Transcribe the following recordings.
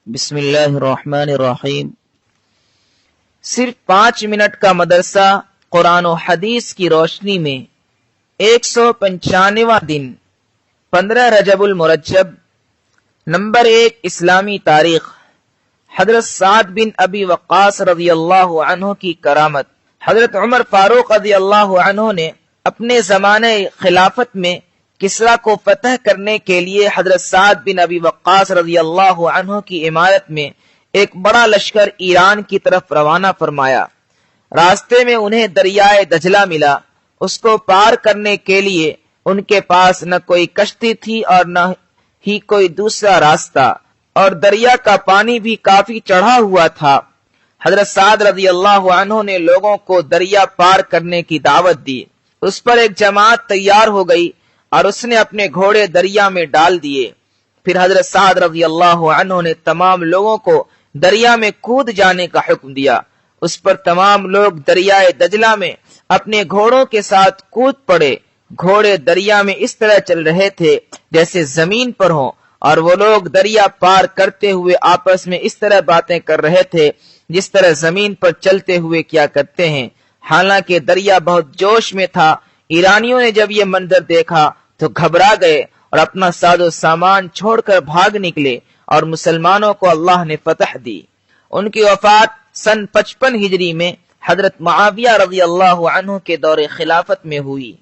بسم اللہ الرحمن الرحیم۔ صرف 5 منٹ کا مدرسہ قرآن و حدیث کی روشنی میں 195واں دن 15 رجب المرجب۔ نمبر 1، اسلامی تاریخ۔ حضرت سعد بن ابی وقاص رضی اللہ عنہ کی کرامت۔ حضرت عمر فاروق رضی اللہ عنہ نے اپنے زمانے خلافت میں کسرا کو فتح کرنے کے لیے حضرت سعد بن ابی وقاص رضی اللہ عنہ کی عمارت میں ایک بڑا لشکر ایران کی طرف روانہ فرمایا۔ راستے میں انہیں دریائے دجلہ ملا۔ اس کو پار کرنے کے لیے ان کے پاس نہ کوئی کشتی تھی اور نہ ہی کوئی دوسرا راستہ، اور دریا کا پانی بھی کافی چڑھا ہوا تھا۔ حضرت سعد رضی اللہ عنہ نے لوگوں کو دریا پار کرنے کی دعوت دی۔ اس پر ایک جماعت تیار ہو گئی اور اس نے اپنے گھوڑے دریا میں ڈال دیے۔ پھر حضرت سعد رضی اللہ عنہ نے تمام لوگوں کو دریا میں کود جانے کا حکم دیا۔ اس پر تمام لوگ دریائے دجلہ میں اپنے گھوڑوں کے ساتھ کود پڑے۔ گھوڑے دریا میں اس طرح چل رہے تھے جیسے زمین پر ہوں، اور وہ لوگ دریا پار کرتے ہوئے آپس میں اس طرح باتیں کر رہے تھے جس طرح زمین پر چلتے ہوئے کیا کرتے ہیں۔ حالانکہ دریا بہت جوش میں تھا۔ ایرانیوں نے جب یہ منظر دیکھا تو گھبرا گئے اور اپنا ساز و سامان چھوڑ کر بھاگ نکلے، اور مسلمانوں کو اللہ نے فتح دی۔ ان کی وفات سن 55 ہجری میں حضرت معاویہ رضی اللہ عنہ کے دور خلافت میں ہوئی۔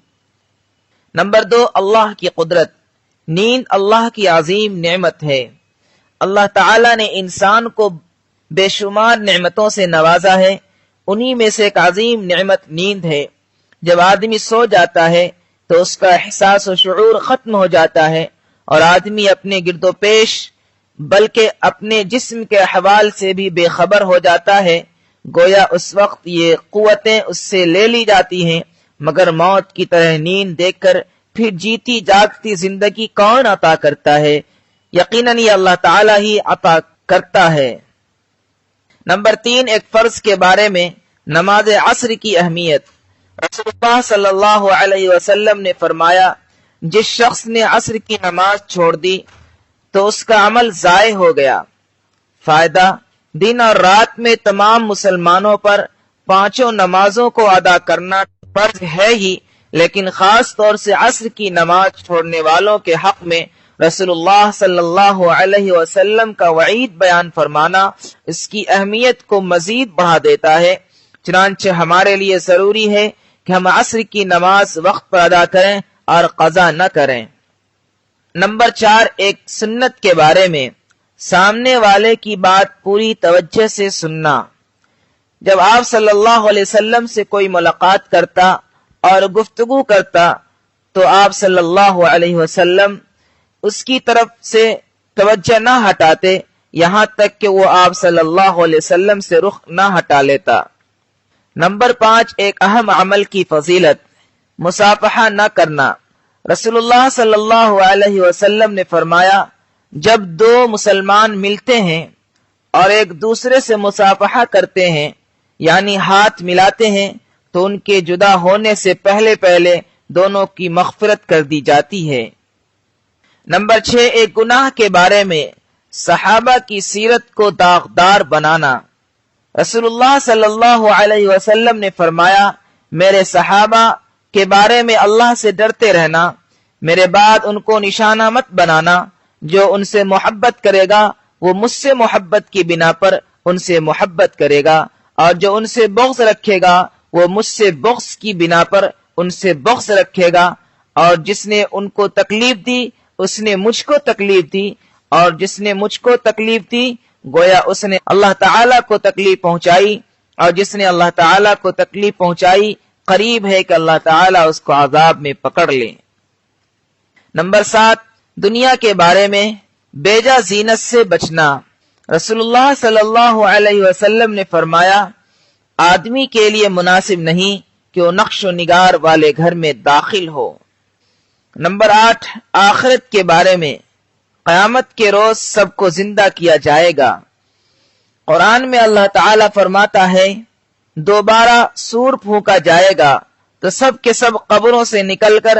نمبر 2، اللہ کی قدرت۔ نیند اللہ کی عظیم نعمت ہے۔ اللہ تعالی نے انسان کو بے شمار نعمتوں سے نوازا ہے۔ انہی میں سے ایک عظیم نعمت نیند ہے۔ جب آدمی سو جاتا ہے تو اس کا احساس و شعور ختم ہو جاتا ہے، اور آدمی اپنے گرد و پیش بلکہ اپنے جسم کے احوال سے بھی بے خبر ہو جاتا ہے۔ گویا اس وقت یہ قوتیں اس سے لے لی جاتی ہیں، مگر موت کی طرح نیند دیکھ کر پھر جیتی جاگتی زندگی کون عطا کرتا ہے؟ یقیناً یہ اللہ تعالی ہی عطا کرتا ہے۔ نمبر 3، ایک فرض کے بارے میں نماز عصر کی اہمیت۔ رسول اللہ صلی اللہ علیہ وسلم نے فرمایا، جس شخص نے عصر کی نماز چھوڑ دی تو اس کا عمل ضائع ہو گیا۔ فائدہ، دن اور رات میں تمام مسلمانوں پر 5 نمازوں کو ادا کرنا فرض ہے ہی، لیکن خاص طور سے عصر کی نماز چھوڑنے والوں کے حق میں رسول اللہ صلی اللہ علیہ وسلم کا وعید بیان فرمانا اس کی اہمیت کو مزید بڑھا دیتا ہے۔ چنانچہ ہمارے لیے ضروری ہے کہ ہم عصر کی نماز وقت پر ادا کریں اور قضا نہ کریں۔ نمبر 4، ایک سنت کے بارے میں سامنے والے کی بات پوری توجہ سے سننا۔ جب آپ صلی اللہ علیہ وسلم سے کوئی ملاقات کرتا اور گفتگو کرتا تو آپ صلی اللہ علیہ وسلم اس کی طرف سے توجہ نہ ہٹاتے یہاں تک کہ وہ آپ صلی اللہ علیہ وسلم سے رخ نہ ہٹا لیتا۔ نمبر 5، ایک اہم عمل کی فضیلت، مصافحہ نہ کرنا۔ رسول اللہ صلی اللہ علیہ وسلم نے فرمایا، جب 2 مسلمان ملتے ہیں اور ایک دوسرے سے مصافحہ کرتے ہیں یعنی ہاتھ ملاتے ہیں تو ان کے جدا ہونے سے پہلے دونوں کی مغفرت کر دی جاتی ہے۔ نمبر 6، ایک گناہ کے بارے میں صحابہ کی سیرت کو داغدار بنانا۔ رسول اللہ صلی اللہ علیہ وسلم نے فرمایا، میرے صحابہ کے بارے میں اللہ سے ڈرتے رہنا، میرے بعد ان کو نشانہ مت بنانا۔ جو ان سے محبت کرے گا وہ مجھ سے محبت کی بنا پر ان سے محبت کرے گا، اور جو ان سے بغض رکھے گا وہ مجھ سے بغض کی بنا پر ان سے بغض رکھے گا، اور جس نے ان کو تکلیف دی اس نے مجھ کو تکلیف دی، اور جس نے مجھ کو تکلیف دی گویا اس نے اللہ تعالیٰ کو تکلیف پہنچائی، اور جس نے اللہ تعالیٰ کو تکلیف پہنچائی قریب ہے کہ اللہ تعالیٰ اس کو عذاب میں پکڑ لے۔ نمبر 7، دنیا کے بارے میں بیجا زینت سے بچنا۔ رسول اللہ صلی اللہ علیہ وسلم نے فرمایا، آدمی کے لیے مناسب نہیں کہ وہ نقش و نگار والے گھر میں داخل ہو۔ نمبر 8، آخرت کے بارے میں، قیامت کے روز سب کو زندہ کیا جائے گا۔ قرآن میں اللہ تعالیٰ فرماتا ہے، دوبارہ سور پھونکا جائے گا تو سب کے سب قبروں سے نکل کر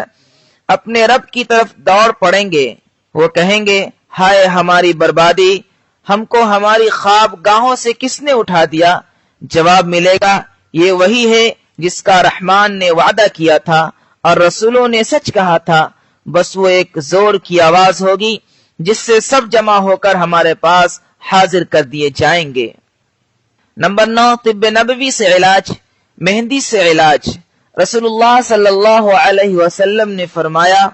اپنے رب کی طرف دوڑ پڑیں گے۔ وہ کہیں گے، ہائے ہماری بربادی، ہم کو ہماری خواب گاہوں سے کس نے اٹھا دیا؟ جواب ملے گا یہ وہی ہے جس کا رحمان نے وعدہ کیا تھا اور رسولوں نے سچ کہا تھا، بس وہ ایک زور کی آواز ہوگی جس سے سب جمع ہو کر ہمارے پاس حاضر کر دیے جائیں گے۔ نمبر 9، طب نبوی سے علاج، مہندی سے علاج۔ رسول اللہ صلی اللہ علیہ وسلم نے فرمایا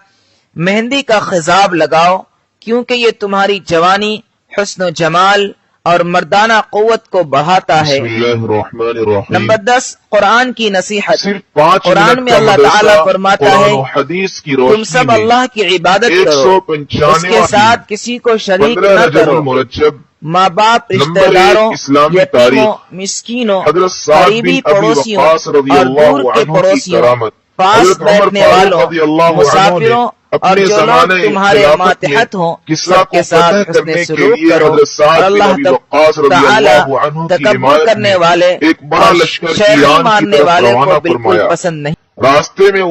مہندی کا خضاب لگاؤ کیونکہ یہ تمہاری جوانی، حسن و جمال اور مردانہ قوت کو بڑھاتا ہے۔ بسم اللہ الرحمن الرحیم۔ نمبر 10، قرآن کی نصیحت۔ صرف 5 قرآن منٹ میں کا اللہ مدرسہ تعالیٰ فرماتا قرآن ہے و حدیث کی تم روشنی سب میں اللہ کی عبادت کرو، اس کے 195 ساتھ کسی کو شریک 15 نہ رجب کرو، المرجب۔ ماں باپ، رشتہ نمبر 1 داروں، اسلامی یتیموں، تاریخ۔ مسکینوں، حضرت سعد قریبی بن ابی پڑوسیوں وقاص رضی اور اللہ دور کے عنہ کی پڑوسیوں، کرامت۔ پاس حضرت عمر بیٹھنے فاروق والوں، رضی اللہ عنہ مسافروں نے اور اپنے جو لوگ زمانے تمہارے خلافت میں ماتحت ہوں کسریٰ سب کو کے ساتھ فتح حسن کرنے کے سلوک لیے کرو، حضرت سعد اور بن اللہ ابی وقاص رضی تعالی اللہ عنہ کی تکبر حمایت کرنے میں والے ایک بڑا اور لشکر شیخی ایران کی ماننے طرف والے روانہ کو بالکل فرمایا۔ پسند نہیں۔ راستے میں